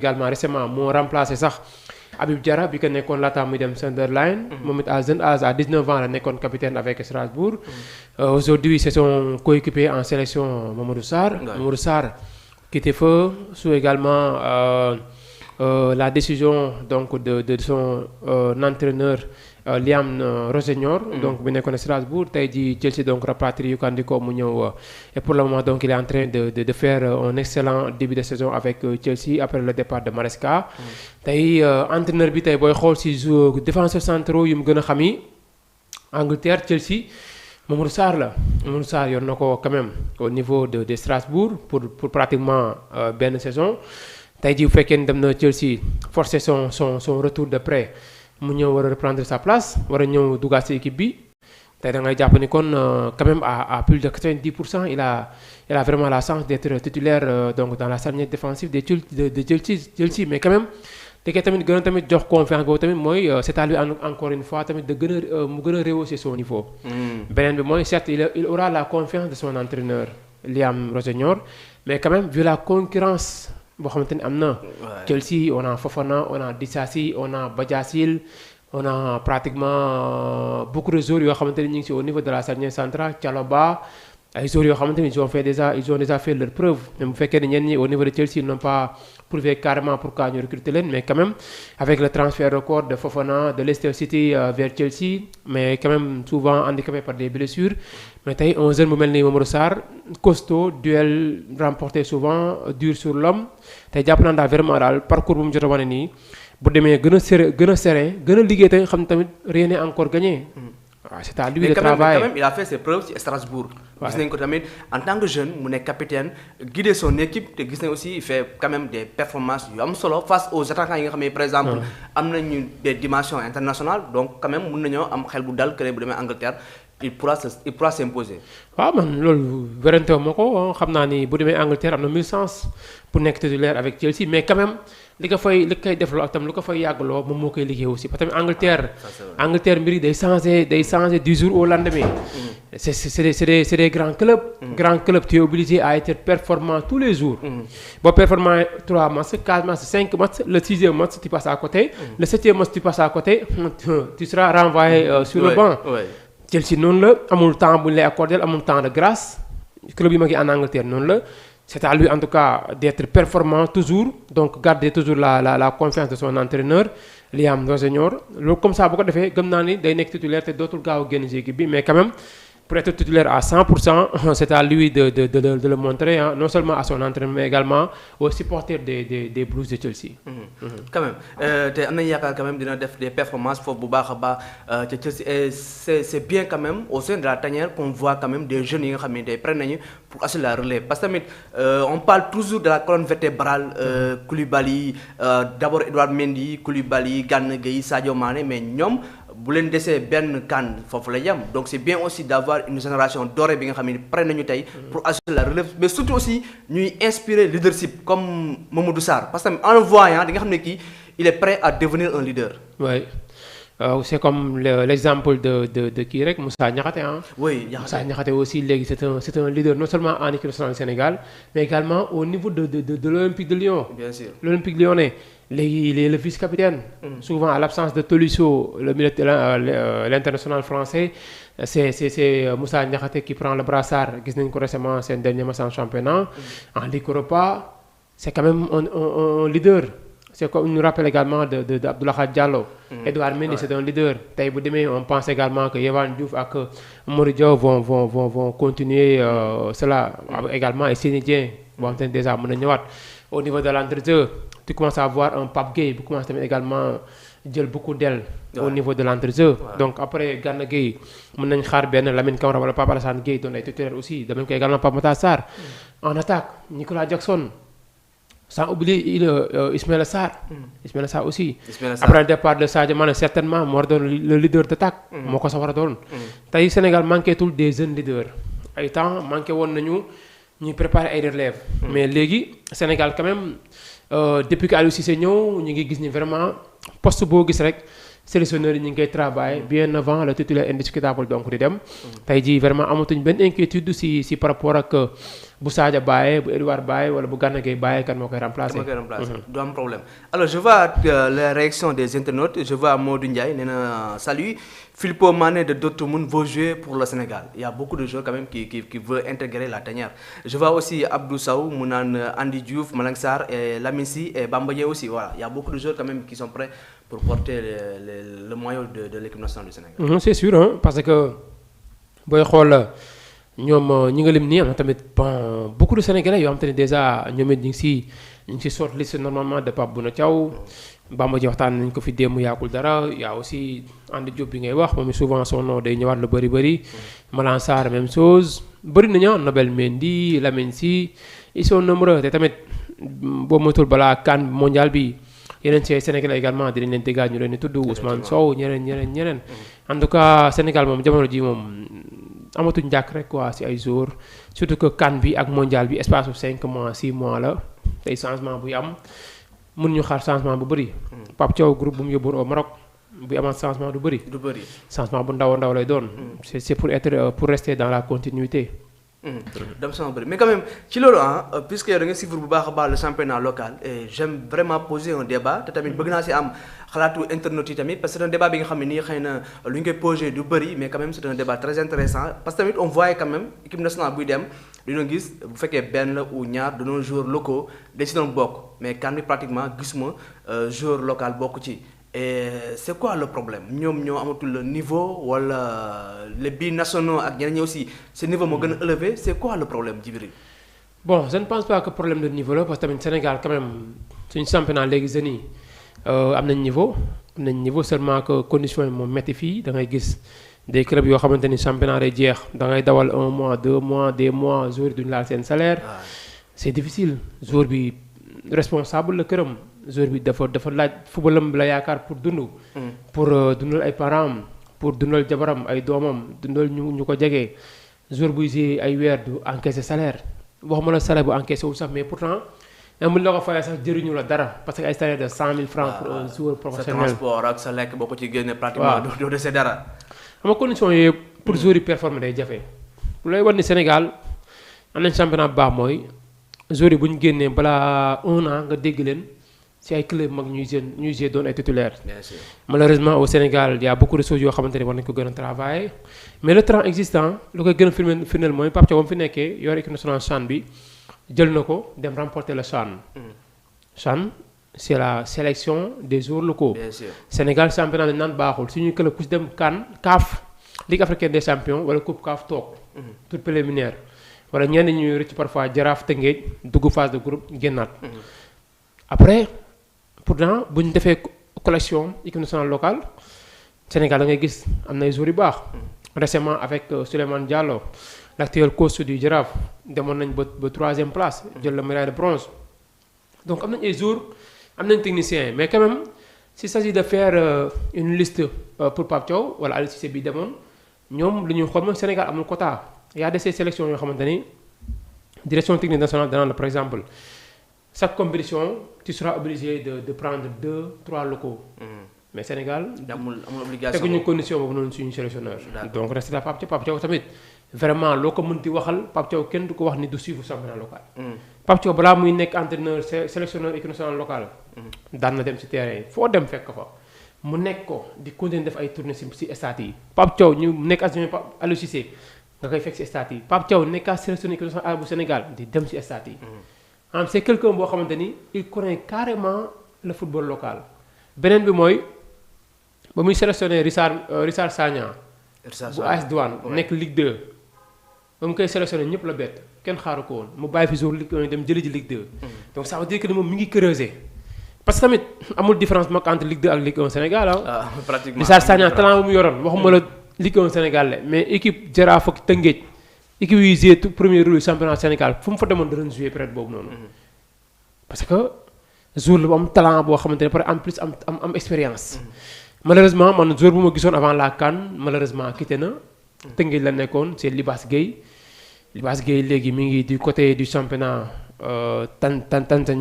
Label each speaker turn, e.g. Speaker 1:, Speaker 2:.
Speaker 1: également récemment moo remplacé sax Habib Diarra bi ko nekkoon laata muy dem Sunderland. Moom it à jeune âge à 19 ans la nekkoon capitaine avec Strasbourg. Aujourd'hui c'est son coéquipier en sélection Mamadou Sarr. Mamadou Sarr qui était feu sous également la décision donc de son entraîneur Liam Rossignol. Donc bi nekkoon Strasbourg tey jii Chelsea donc rapatrié Kandiko mu ñëw et pour le moment donc il est en train de faire un excellent début de saison avec Chelsea après le départ de Maresca. tey entraîneur bi tey booy xool si défenseurs centraux yu mu gën a xam yi Angleterre Chelsea Mamadou Sarr la Mamadou Sarr yor na ko quand même au niveau de Strasbourg pour pratiquement benn saison tey jii bu fekkee ne dem na Chelsea forcer son retour de prêt mu ñëw war a reprendre sa place war a ñëw duggaat ci équipe bi tey da ngay jàpp ni kon quand même à plus de 90% il a vraiment la chance d'être titulaire donc dans la charnière défensive de Chelsea mais quand même li koy tamit gën a tamit jox confiance boobu tamit mooy c'est à lui encore une fois tamit de gën a mu gën a rehausser son niveau. beneen bi mooy certes il aura la confiance de son entraîneur Liam Rossignol mais quand même vu la concurrence boo xamante ni am na. Chelsea on a Fofana on a Disasi on a Badiashile on a pratiquement beaucoup de joueurs yoo xamante ni ñu ngi ci au niveau de la charnière centrale Chalobah ay joueurs yoo xamante ni ils ont déjà fait leur preuve même bu fekkee ne ñenn ñi au niveau de Chelsea ils n'ont pas prouvé carrément pourquoi ñu recruter leen mais quand même avec le transfert record de Fofana de Leicester City vers Chelsea mais quand même souvent handicapé par des blessures mais tey un jeune bu mel ni Mamadou Sarr costaud duel remporté souvent dur sur l'homme tey jàpp naa daal vraiment daal parcours bu mu jot a wane nii bu demee gën a serein gën a liggéey tey xam tamit rien n'est encore gagné. waaw c'est à lui de travailler
Speaker 2: mais quand même il a fait ses preuves ci Strasbourg. gis nañ ko tamit en tant que jeune mu nekk capitaine guider son équipe te gis nañ aussi il fait quand même des performances yu am solo face aux attaquants yi nga xam ne par exemple. am nañu des dimensions internationales donc quand même mun nañoo am xel bu dal que bu demee Angleterre il pourra s'imposer. waaw
Speaker 1: man loolu werante ma ko xam naa ni bu demee Angleterre am na 1000 chance pour nekk titulaire avec Chelsea mais quand même. li koy defloo ak tam lu ko fay yàggloo moom moo koy liggéey aussi parce que Angleterre mbir yi day changer du jour au lendemain. c'est des grands clubs. grands clubs tu es obligé à être performant tous les jours. boo performant 3 matchs 4 matchs 5 matchs le 6e match tu passes à côté. le 7e match tu passes à côté tu seras renvoyé sur le banc. Chelsea noonu la amul temps bu ñu lay accordé amul temps de grâce club yi ma ngi en Angleterre noonu la. C'est à lui en tout cas d'être performant toujours donc garder toujours la confiance de son entraîneur Liam Rossignol loolu comme ça bu ko defee gëm naa ni day nekk titulaire te dootul gaaw a génn ci équipe bi mais quand même pour être titulaire à 100% c'est à lui de le montrer hein, non seulement à son entraîneur mais également aux supporters des Blues de Chelsea.
Speaker 2: quand même te am nañu yaakaar quand même dina def des performances foofu bu baax a baax te Chelsea et c'est bien quand même au sein de la tanière qu'on voit quand même des jeunes yi nga xam ne day prennent nañu pour assurer la relève parce que tamit on parle toujours de la colonne vertébrale Koulibaly d'abord Edouard Mendy Koulibaly Gana Gueye Sadio Mané mais ñoom. bu leen desee benn kan foofu la yem donc c'est bien aussi d'avoir une génération dorée bi nga xam ne pare nañu tey pour assurer la relève mais surtout aussi ñuy inspirer leadership comme Mamadou Sarr parce que en le voyant di nga xam ne kii il est prêt à devenir un leader.
Speaker 1: Oui. C'est comme l'exemple de kii rek Moussa Niakhaté ah.
Speaker 2: oui
Speaker 1: Moussa Niakhaté aussi léegi c'est un leader non seulement en équipe nationale du Sénégal mais également au niveau de l'Olympique de Lyon.
Speaker 2: Bien sûr
Speaker 1: l'Olympique lyonnais léegi il est le vice-capitaine. Souvent à l'absence de Tolisso l'international français c'est Moussa Niakhaté qui prend le brassard gis nañu ko récemment seen dernier match en championnat. En Ligue Europa c'est quand même un leader. C'est comme il nous rappelle également de Abdoulaye Diallo. Edouard Mendy c'est un leader. tey bu demee on pense également que Yehvan Diouf ak Mory Diaw vont continuer cela également et Seny Dieng boo xam te ne déjà mën na ñëwaat au niveau de l'entre-deux tu commences à voir un Pape Gueye bu commence tamit également jël beaucoup d'ailes au niveau de l'entre-deux donc après Gana Gueye mën nañ xaar benn Lamine Camara wala Pape Alassane Gueye doon ay titulaire aussi de même que également Pape Matar Sarr en attaque Nicolas Jackson. Sans oublier Ismaïla Sarr. Ismaïla Sarr aussi. Après le départ de Sadio Mané certainement moo war doon le leader d'attaque. moo ko sa war a doon. tey Sénégal manqué tul des jeunes leaders. ay temps manqué woon nañu ñuy préparer ay relèves. mais léegi Sénégal quand même depuis que Aliou Cissé ñëw ñu ngi gis ni vraiment poste boo gis rek sélectionneurs yi ñu ngi koy travailler bien avant le titulaire indiscutable donc di dem. tey jii vraiment amatuñ benn inquiétude si par rapport ak bu Sadio bàyyee bu Edouard bàyyee wala bu Gana Gueye bàyyee kan moo koy remplacer.
Speaker 2: Du am problème. Alors je vois la réaction des internautes, je vois Modou Ndiaye nee na salut. Filippo Mané de Dortmund veut jouer pour le Sénégal. Il y a beaucoup de joueurs quand même qui veulent intégrer la tanière. Je vois aussi Abdou Sow, Mounan, Andy Diouf, Malang Sarr, et Lamine Sy et Bamba Dieng aussi. Voilà, il y a beaucoup de joueurs quand même qui sont prêts pour porter le maillot de l'équipe nationale du Sénégal.
Speaker 1: C'est sûr, hein, parce que booy xool ñoom ñi nga lim nii am na tamit beaucoup de Sénégalais yoo xam te ne déjà ñoom it ñu ngi si shortlist normalement de Pape Bouna Thiaw. Bamba ji waxtaan nañ ko fi démb yaakul dara yaa aussi Andy Diop bi ngay wax moom souvent son nom day ñëwaat lu bëri Malang Sarr même chose bëri nañu Nobel Mendy Lamine Sy ils sont nombreux te tamit boo moytuwul balaa CAN mondial bi yeneen ci Sénégal également dinañ leen déggaat ñu leen di tudd Ousmane Sow ñeneen en tout cas Sénégal moom jamono ji moom amatuñ njàkk rek quoi si ay jours surtout que CAN bi ak mondial bi espace bu 5 mois 6 mois la tey changement buy am mën ñu xaar changement bu bëri. Pape Thiaw groupe bu mu yóbbuwoon au Maroc bu amaat changement du bëri. changement bu ndaw lay doon. c'est pour rester dans la continuité.
Speaker 2: dem sama bëri mais quand même ci loolu puisque yow da nga suivre bu baax a baax le championnat local et j'aime vraiment poser un débat te tamit bëgg naa si am xalaatu internautes yi tamit parce que c'est un débat bi nga xam ne nii xëy na lu ñu koy poser du bëri mais quand même c'est un débat très intéressant parce que tamit on voit quand même équipe nationale buy dem dina gis bu fekkee benn la ou ñaar de nos joueurs locaux dañ si doon bokk mais kan bi pratiquement gisuma joueur local bokk ci. Et c'est quoi le problème ñoom ñoo amatul le niveau wala les binationaux ak ñeneen ñi aussi ce niveau moo gën a élevé c'est quoi le problème Djibril?
Speaker 1: Bon je ne pense pas que problème de niveau la parce que tamit Sénégal quand même suñu championnat léegi jeunes yi am nañ niveau seulement que conditions yi moom métti fii da ngay gis des clubs yoo xamante ni championnat day jeex da ngay dawal 1 mois 2 mois des mois joueurs duñu laal seen salaire. C'est difficile joueur bi responsable la këram. joueur bi dafa laaj footballam la yaakaar pour dund. pour dundal ay parents pour dundal jabaram ay doomam dundal ñu ko jege joueur buy jouer ay weer du encaisser salaire waxuma la salaire bu encaissé wu sax mais pourtant mën la ko fayee sax jëriñu la dara parce que ay salaire de 100 000 francs pour un joueur professionnel.
Speaker 2: sa transport ak sa lekk boo ko ci génne pratiquement doo dese dara.
Speaker 1: xam nga conditions yooyu pour joueur yi performer day jafe lu lay wan ni Sénégal am nañ championnat bu baax mooy joueur yi bu ñu génnee balaa 1 an nga dégg leen. si ay club mag ñuy jouer doon ay titulaire.
Speaker 2: Bien sûr.
Speaker 1: Malheureusement au Sénégal il y a beaucoup de choses yoo xamante ne war nañu ko gën a travailler mais le temps existant lu koy gën a firndeel mooy Pape Thiaw ba mu fi nekkee yor équipe nationale CHAN bi jël na ko dem remporter le CHAN. CHAN c'est la sélection des joueurs locaux.
Speaker 2: Bien sûr.
Speaker 1: Sénégal championnat dañu naan baaxul suñu club ku si dem CAN CAF Ligue africaine des champions wala coupe CAF toog. tout préliminaire wala ñenn ñuy rëcc parfois Jaraaf Tëngéej dugg phase de groupe génnaat. Après. Pourtant bu ñu defee collection équipe nationale locale Sénégal da ngay gis am na ay joueurs yu baax. Récemment avec Souleymane Diallo l'actuel coach du Jaraaf demoon nañ ba 3e place jël la médaille de bronze. Donc am nañ ay joueurs am nañ techniciens mais quand même s'il s'agit de faire une liste pour Pape Thiaw wala Aliou Cissé bi demoon ñoom lu ñuy xool mooy Sénégal amul quota. Il y a des sélections yoo xamante ni direction technique nationale danaa la par exemple. Chaque compétition tu seras obligé de prendre 2-3 locaux. mais Sénégal.
Speaker 2: amul obligation
Speaker 1: teguñu condition boobu noonu suñu sélectionneur. donc reste la Pape Thiaw tamit vraiment loo ko mënti waxal Pape Thiaw kenn du ko wax ni du suivre championnat local. Pape Thiaw balaa muy nekk entraîneur sélectionneur équipe nationale locale. daan na dem ci terrain foo dem fekk fa. mu nekk ko di continuer def ay tournées ci stade yi. Pape Thiaw ñu nekk adjoint Aliou Cissé nga koy fekk ci stade yi Pape Thiaw nekk sélectionneur équipe nationale bu Sénégal di dem ci stade yi. c'est quelqu'un boo xamante ni il connaît carrément le football local beneen bi mooy ba muy sélectionné Richard Sagna bu AS Douanes nekk Ligue 2 ba mu koy sélectionné ñëpp la bett kenn xaaru ko woon mu bàyyi fi jour Ligue 1 dem jëli ji Ligue 2 donc ça veut dire que ni moom mi ngi creuser parce que tamit amul différence mag entre Ligue 2 ak Ligue 1 Sénégal
Speaker 2: pratiquement
Speaker 1: Richard Sagna talent bu mu yoroon waxuma la Ligue 1 Sénégal la mais équipe Jaraaf ak Tëngéej équipe yi joué tout premier rôle championnat Sénégal fu mu fa demoon danañ joué période boobu noonu. parce que jour la bu am talent boo xamante ne pare en plus am expérience. malheureusement man jour bu ma gisoon avant la CAN malheureusement quitté na. Tëngéej la nekkoon c'est Libaas Gueye léegi mi ngi du côté du championnat Tanzanie.